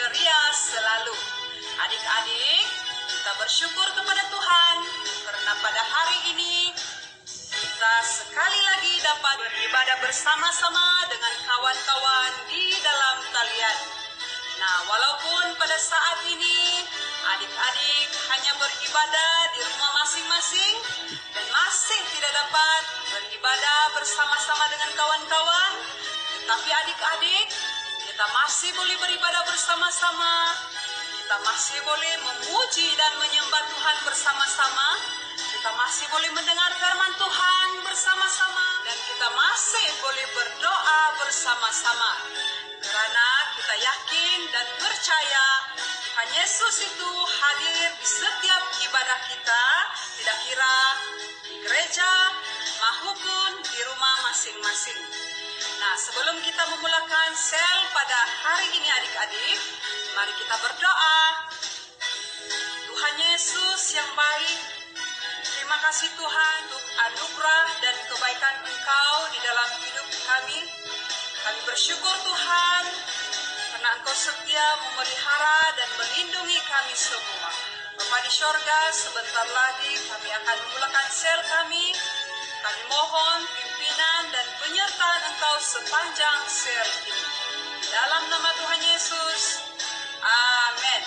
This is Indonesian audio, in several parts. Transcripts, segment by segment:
ceria selalu. Adik-adik, kita bersyukur kepada Tuhan karena pada hari ini kita sekali lagi dapat beribadah bersama-sama dengan kawan-kawan di dalam talian. Nah, walaupun pada saat ini adik-adik hanya beribadah di rumah masing-masing dan masih tidak dapat beribadah bersama-sama dengan kawan-kawan, tetapi adik-adik, kita masih boleh beribadah bersama-sama. Kita masih boleh memuji dan menyembah Tuhan bersama-sama. Kita masih boleh mendengar firman Tuhan bersama-sama. Dan kita masih boleh berdoa bersama-sama. Karena kita yakin dan percaya Tuhan Yesus itu hadir di setiap ibadah kita. Tidak kira di gereja maupun di rumah masing-masing. Nah, sebelum kita memulakan sel pada hari ini adik-adik, mari kita berdoa. Tuhan Yesus yang baik, terima kasih Tuhan untuk anugerah dan kebaikan Engkau di dalam hidup kami. Kami bersyukur Tuhan, karena Engkau setia memelihara dan melindungi kami semua. Bapa di sorga, sebentar lagi kami akan memulakan sel kami. Kami mohon pimpinan dan penyertaan Engkau sepanjang sel ini. Dalam nama Tuhan Yesus, amin.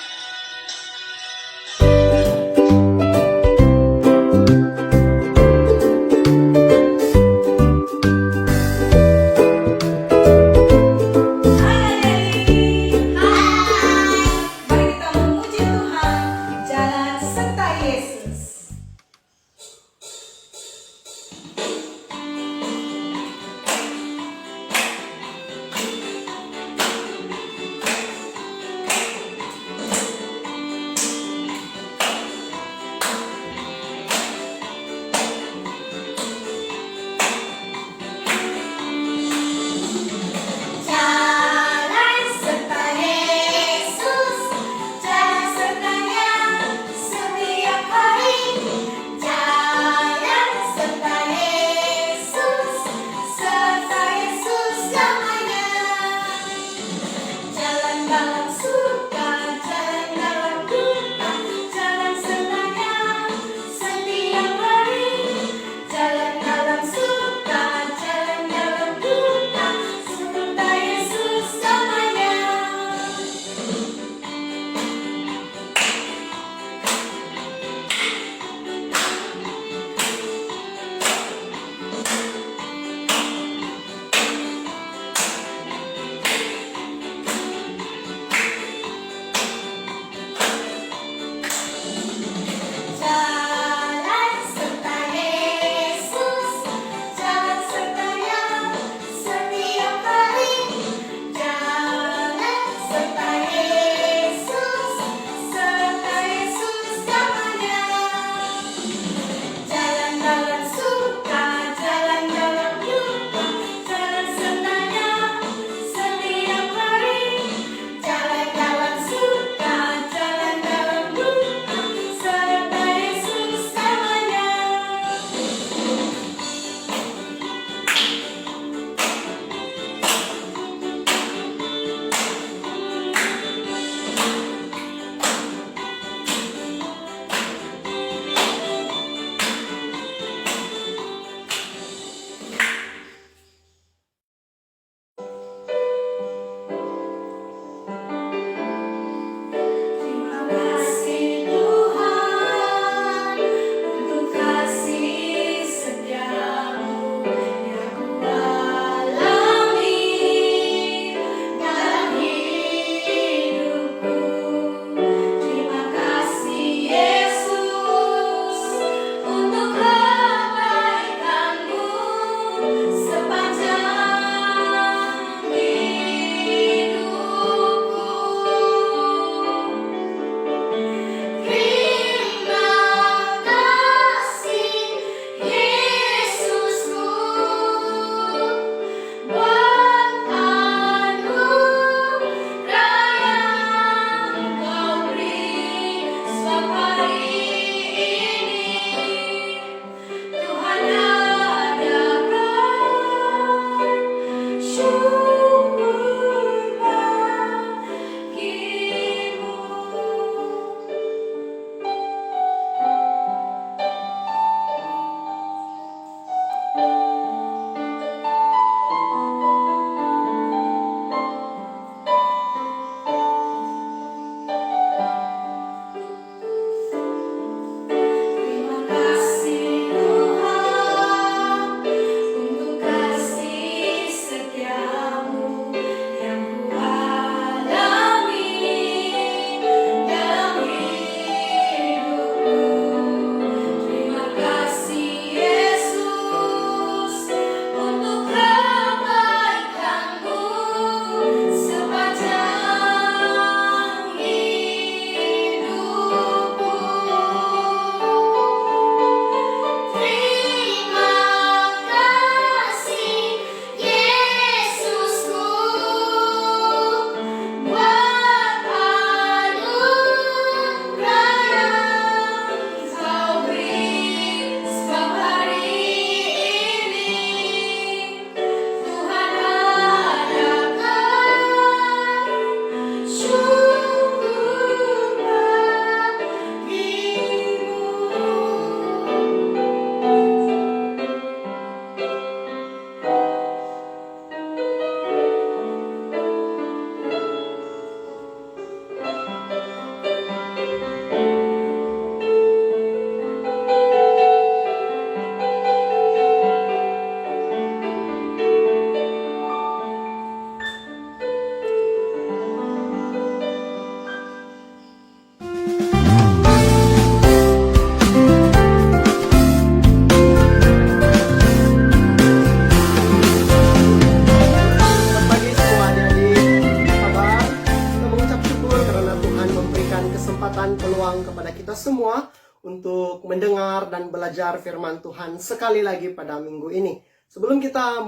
semua untuk mendengar dan belajar firman Tuhan sekali lagi pada minggu ini. Sebelum kita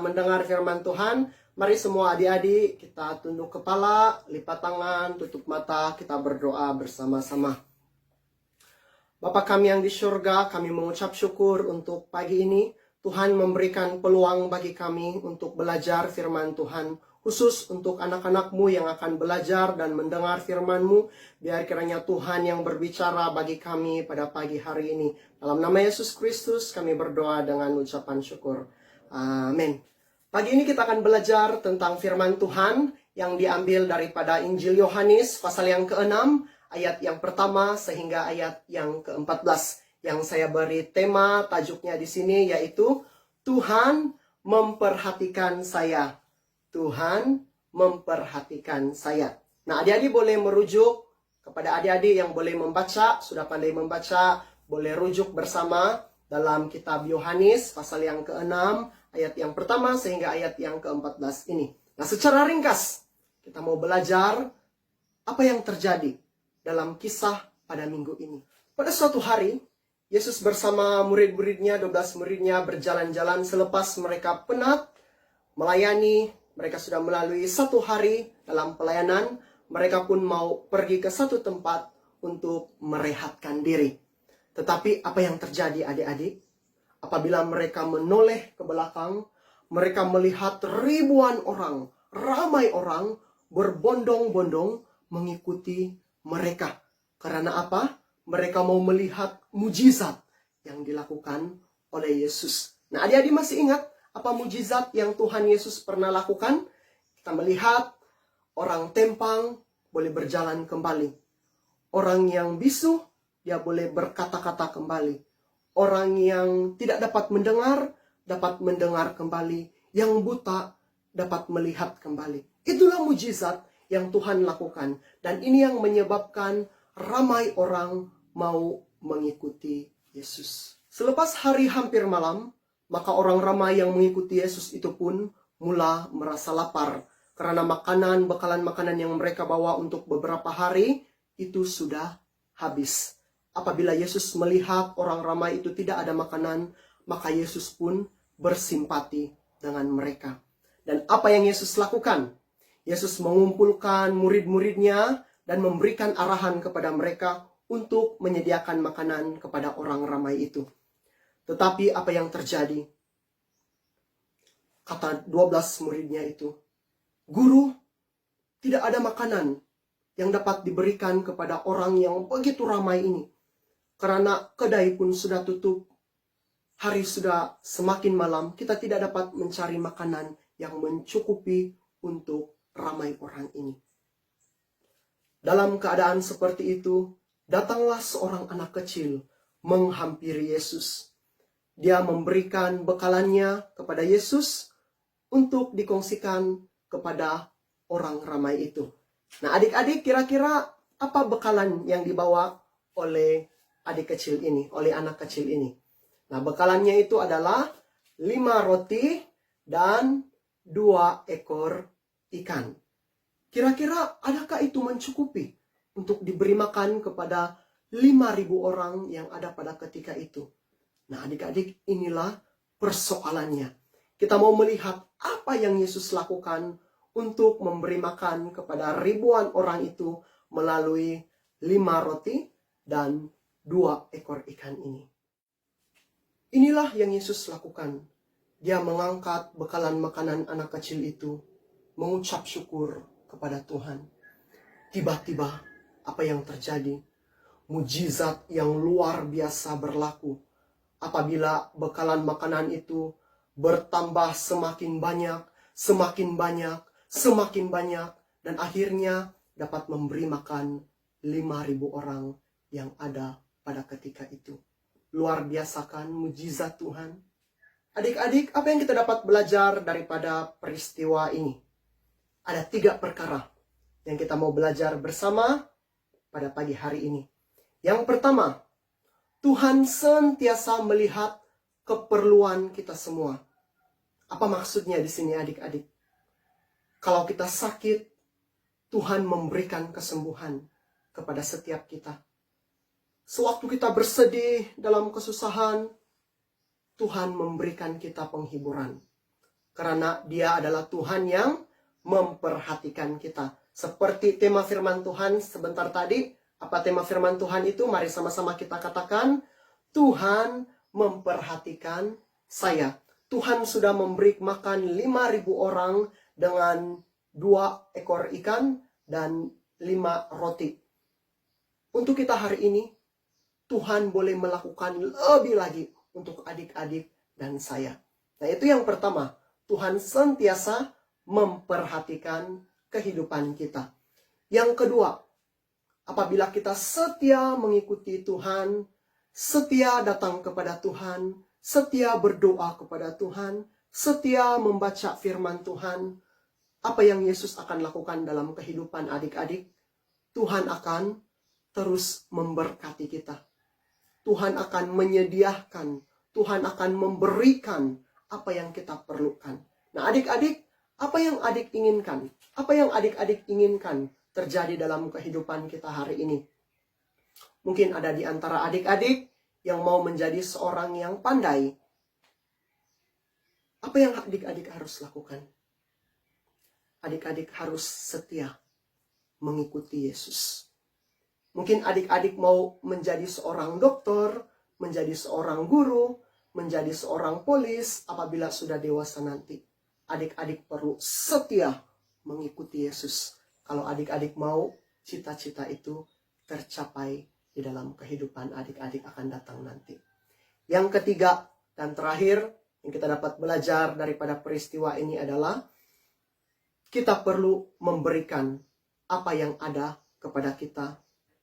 mendengar firman Tuhan, mari semua adik-adik kita tunduk kepala, lipat tangan, tutup mata, kita berdoa bersama-sama. Bapa kami yang di surga, kami mengucap syukur untuk pagi ini. Tuhan memberikan peluang bagi kami untuk belajar firman Tuhan. Khusus untuk anak-anak-Mu yang akan belajar dan mendengar firman-Mu. Biar kiranya Tuhan yang berbicara bagi kami pada pagi hari ini. Dalam nama Yesus Kristus kami berdoa dengan ucapan syukur. Amin. Pagi ini kita akan belajar tentang firman Tuhan yang diambil daripada Injil Yohanes pasal yang ke-6. Ayat yang pertama sehingga ayat yang ke-14. Yang saya beri tema tajuknya di sini yaitu Tuhan memperhatikan saya. Tuhan memperhatikan saya. Nah, adik-adik boleh merujuk kepada adik-adik yang boleh membaca, sudah pandai membaca, boleh rujuk bersama dalam kitab Yohanes pasal yang ke-6 ayat yang pertama sehingga ayat yang ke-14 ini. Nah, secara ringkas kita mau belajar apa yang terjadi dalam kisah pada minggu ini. Pada suatu hari Yesus bersama murid-muridnya, 12 muridnya berjalan-jalan selepas mereka penat melayani. Mereka sudah melalui 1 hari dalam pelayanan. Mereka pun mau pergi ke satu tempat untuk merehatkan diri. Tetapi apa yang terjadi adik-adik? Apabila mereka menoleh ke belakang, mereka melihat ribuan orang, ramai orang berbondong-bondong mengikuti mereka. Karena apa? Mereka mau melihat mujizat yang dilakukan oleh Yesus. Nah, adik-adik masih ingat apa mujizat yang Tuhan Yesus pernah lakukan? Kita melihat orang tempang boleh berjalan kembali. Orang yang bisu, dia boleh berkata-kata kembali. Orang yang tidak dapat mendengar kembali. Yang buta, dapat melihat kembali. Itulah mujizat yang Tuhan lakukan. Dan ini yang menyebabkan ramai orang mau mengikuti Yesus. Selepas hari hampir malam, maka orang ramai yang mengikuti Yesus itu pun mula merasa lapar. Karena bekalan makanan yang mereka bawa untuk beberapa hari itu sudah habis. Apabila Yesus melihat orang ramai itu tidak ada makanan, maka Yesus pun bersimpati dengan mereka. Dan apa yang Yesus lakukan? Yesus mengumpulkan murid-muridnya dan memberikan arahan kepada mereka untuk menyediakan makanan kepada orang ramai itu. Tetapi apa yang terjadi? Kata 12 muridnya itu, Guru, tidak ada makanan yang dapat diberikan kepada orang yang begitu ramai ini. Karena kedai pun sudah tutup, hari sudah semakin malam, kita tidak dapat mencari makanan yang mencukupi untuk ramai orang ini. Dalam keadaan seperti itu, datanglah seorang anak kecil menghampiri Yesus. Dia memberikan bekalannya kepada Yesus untuk dikongsikan kepada orang ramai itu. Nah, adik-adik kira-kira apa bekalan yang dibawa oleh adik kecil ini, oleh anak kecil ini? Nah, bekalannya itu adalah 5 roti dan 2 ekor ikan. Kira-kira adakah itu mencukupi untuk diberi makan kepada 5.000 orang yang ada pada ketika itu? Nah, adik-adik, inilah persoalannya. Kita mau melihat apa yang Yesus lakukan untuk memberi makan kepada ribuan orang itu melalui 5 roti dan 2 ekor ikan ini. Inilah yang Yesus lakukan. Dia mengangkat bekalan makanan anak kecil itu, mengucap syukur kepada Tuhan. Tiba-tiba apa yang terjadi? Mujizat yang luar biasa berlaku. Apabila bekalan makanan itu bertambah semakin banyak, dan akhirnya dapat memberi makan 5.000 orang yang ada pada ketika itu. Luar biasa kan mujizat Tuhan? Adik-adik, apa yang kita dapat belajar daripada peristiwa ini? Ada 3 perkara yang kita mau belajar bersama pada pagi hari ini. Yang pertama, Tuhan senantiasa melihat keperluan kita semua. Apa maksudnya di sini adik-adik? Kalau kita sakit, Tuhan memberikan kesembuhan kepada setiap kita. Sewaktu kita bersedih dalam kesusahan, Tuhan memberikan kita penghiburan. Karena Dia adalah Tuhan yang memperhatikan kita. Seperti tema firman Tuhan sebentar tadi. Apa tema firman Tuhan itu? Mari sama-sama kita katakan, Tuhan memperhatikan saya. Tuhan sudah memberi makan 5.000 orang dengan 2 ekor ikan dan 5 roti. Untuk kita hari ini, Tuhan boleh melakukan lebih lagi untuk adik-adik dan saya. Nah, itu yang pertama. Tuhan sentiasa memperhatikan kehidupan kita. Yang kedua, apabila kita setia mengikuti Tuhan, setia datang kepada Tuhan, setia berdoa kepada Tuhan, setia membaca firman Tuhan, apa yang Yesus akan lakukan dalam kehidupan adik-adik? Tuhan akan terus memberkati kita. Tuhan akan menyediakan, Tuhan akan memberikan apa yang kita perlukan. Nah, adik-adik, apa yang adik inginkan? Apa yang adik-adik inginkan terjadi dalam kehidupan kita hari ini? Mungkin ada di antara adik-adik yang mau menjadi seorang yang pandai. Apa yang adik-adik harus lakukan? Adik-adik harus setia mengikuti Yesus. Mungkin adik-adik mau menjadi seorang dokter, menjadi seorang guru, menjadi seorang polis apabila sudah dewasa nanti. Adik-adik perlu setia mengikuti Yesus. Kalau adik-adik mau cita-cita itu tercapai di dalam kehidupan adik-adik akan datang nanti. Yang ketiga dan terakhir yang kita dapat belajar daripada peristiwa ini adalah kita perlu memberikan apa yang ada kepada kita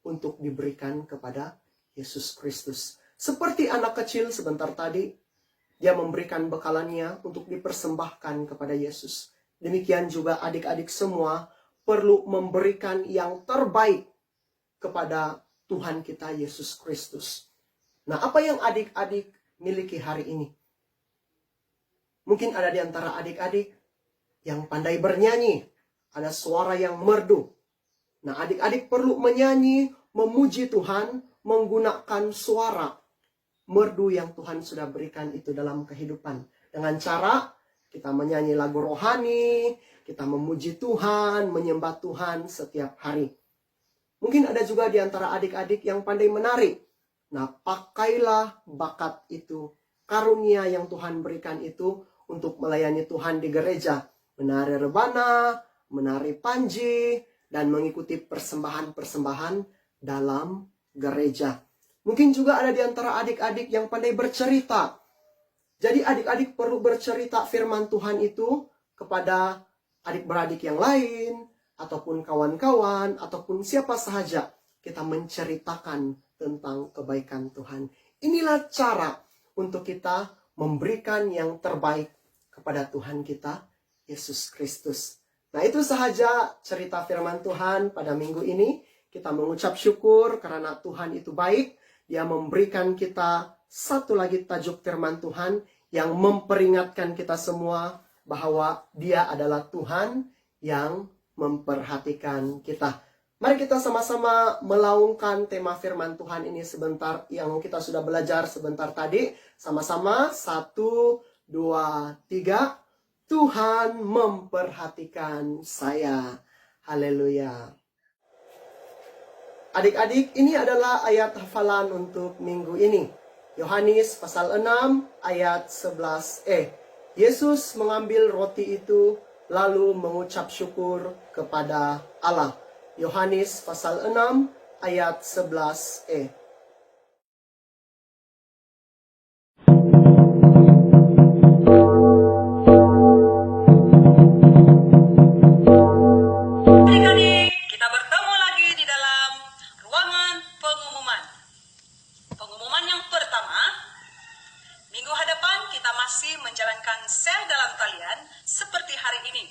untuk diberikan kepada Yesus Kristus. Seperti anak kecil sebentar tadi, dia memberikan bekalannya untuk dipersembahkan kepada Yesus. Demikian juga adik-adik semua perlu memberikan yang terbaik kepada Tuhan kita Yesus Kristus. Nah, apa yang adik-adik miliki hari ini? Mungkin ada di antara adik-adik yang pandai bernyanyi, ada suara yang merdu. Nah, adik-adik perlu menyanyi, memuji Tuhan, menggunakan suara merdu yang Tuhan sudah berikan itu dalam kehidupan. Dengan cara kita menyanyi lagu rohani, kita memuji Tuhan, menyembah Tuhan setiap hari. Mungkin ada juga di antara adik-adik yang pandai menari. Nah, pakailah bakat itu, karunia yang Tuhan berikan itu untuk melayani Tuhan di gereja. Menari rebana, menari panji, dan mengikuti persembahan-persembahan dalam gereja. Mungkin juga ada di antara adik-adik yang pandai bercerita. Jadi adik-adik perlu bercerita firman Tuhan itu kepada adik-beradik yang lain, ataupun kawan-kawan, ataupun siapa sahaja. Kita menceritakan tentang kebaikan Tuhan. Inilah cara untuk kita memberikan yang terbaik kepada Tuhan kita, Yesus Kristus. Nah, itu sahaja cerita firman Tuhan pada minggu ini. Kita mengucap syukur karena Tuhan itu baik. Dia memberikan kita satu lagi tajuk firman Tuhan yang memperingatkan kita semua bahwa Dia adalah Tuhan yang memperhatikan kita. Mari kita sama-sama melaungkan tema firman Tuhan ini sebentar yang kita sudah belajar sebentar tadi. Sama-sama, 1, 2, 3. Tuhan memperhatikan saya. Haleluya. Adik-adik, ini adalah ayat hafalan untuk minggu ini. Yohanes pasal 6 ayat 11. Yesus mengambil roti itu lalu mengucap syukur kepada Allah. Yohanes pasal 6 ayat 11. Adik-adik, kita bertemu lagi di dalam ruangan pengumuman. Pengumuman yang pertama, minggu hadapan kita masih menjalankan sel dalam talian seperti hari ini.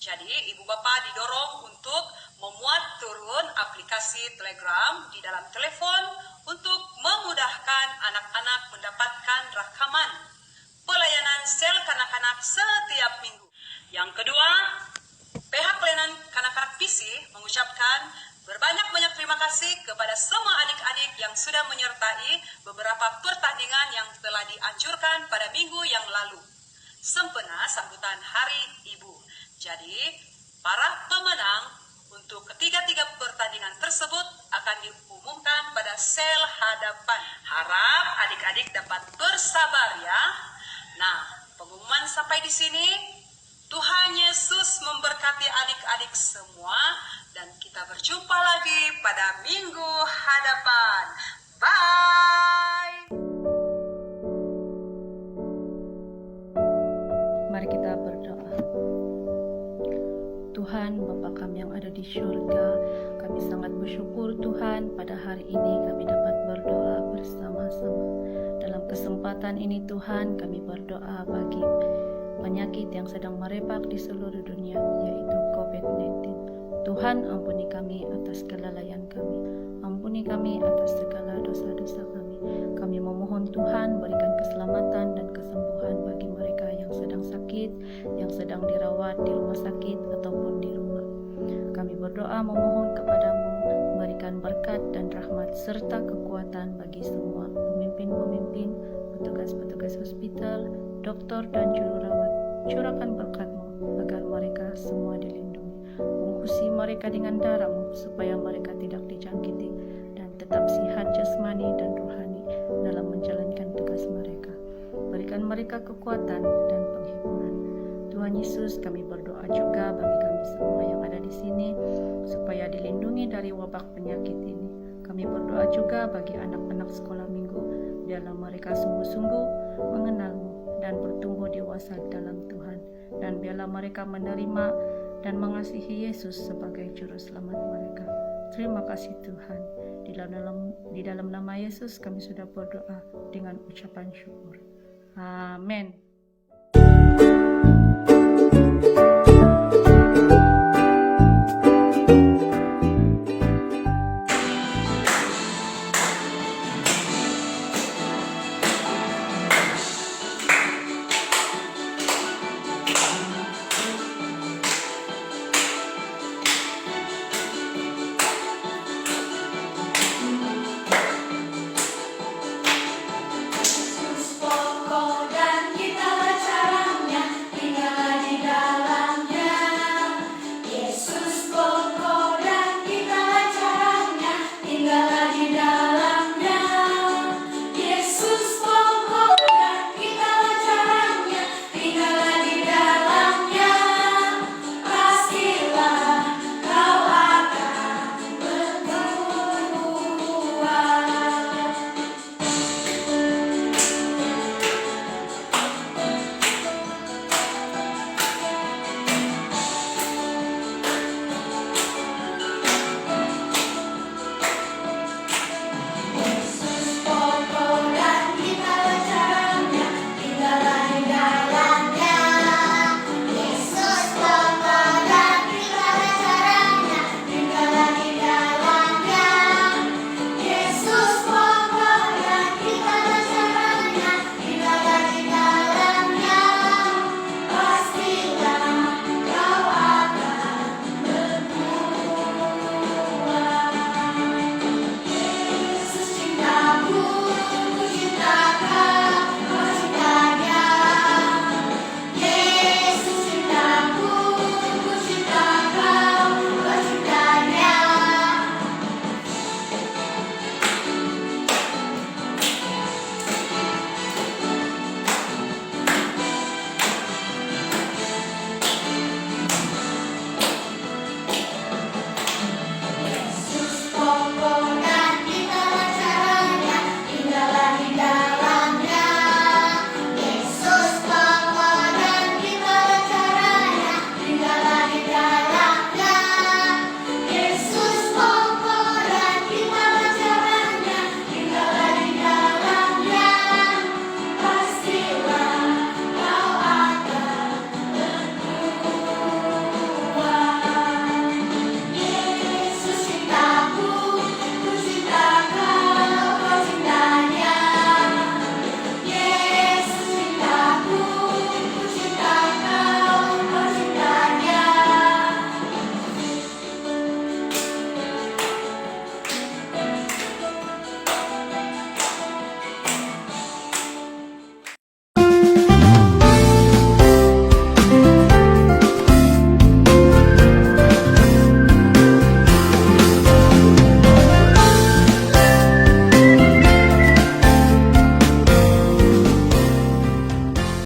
Jadi, Ibu Bapak didorong untuk memuat turun aplikasi Telegram di dalam telepon untuk memudahkan anak-anak mendapatkan rakaman pelayanan sel kanak-kanak setiap minggu. Yang kedua, pihak pelayanan kanak-kanak PC mengucapkan Berbanyak-banyak terima kasih kepada semua adik-adik yang sudah menyertai beberapa pertandingan yang telah dianjurkan pada minggu yang lalu. Sempena sambutan Hari Ibu. Jadi, para pemenang untuk ketiga-tiga pertandingan tersebut akan diumumkan pada sel hadapan. Harap adik-adik dapat bersabar ya. Nah, pengumuman sampai di sini. Tuhan Yesus memberkati adik-adik semua dan kita berjumpa lagi pada minggu hadapan. Bye! Mari kita berdoa. Tuhan, Bapa kami yang ada di surga, kami sangat bersyukur Tuhan pada hari ini kami dapat berdoa bersama-sama. Dalam kesempatan ini Tuhan, kami berdoa bagi penyakit yang sedang merebak di seluruh dunia, yaitu COVID-19. Tuhan, ampuni kami atas kelalaian kami. Ampuni kami atas segala dosa-dosa kami. Kami memohon Tuhan berikan keselamatan dan kesembuhan bagi mereka yang sedang sakit, yang sedang dirawat di rumah sakit ataupun di rumah. Kami berdoa memohon kepadamu, berikan berkat dan rahmat serta kekuatan bagi semua pemimpin-pemimpin, petugas-petugas hospital, dokter dan juru rawat. Curahkan berkat-Mu agar mereka semua dilindungi. Bungkusi mereka dengan darah-Mu supaya mereka tidak dijangkiti dan tetap sihat jasmani dan rohani dalam menjalankan tugas mereka. Berikan mereka kekuatan dan penghiburan. Tuhan Yesus, kami berdoa juga bagi kami semua yang ada di sini supaya dilindungi dari wabak penyakit ini. Kami berdoa juga bagi anak-anak sekolah minggu, biarlah mereka sungguh-sungguh mengenal-Mu dan bertumbuh dewasa dalam Tuhan, dan biarlah mereka menerima dan mengasihi Yesus sebagai juru selamat mereka. Terima kasih Tuhan. Di dalam nama Yesus kami sudah berdoa dengan ucapan syukur. Amin.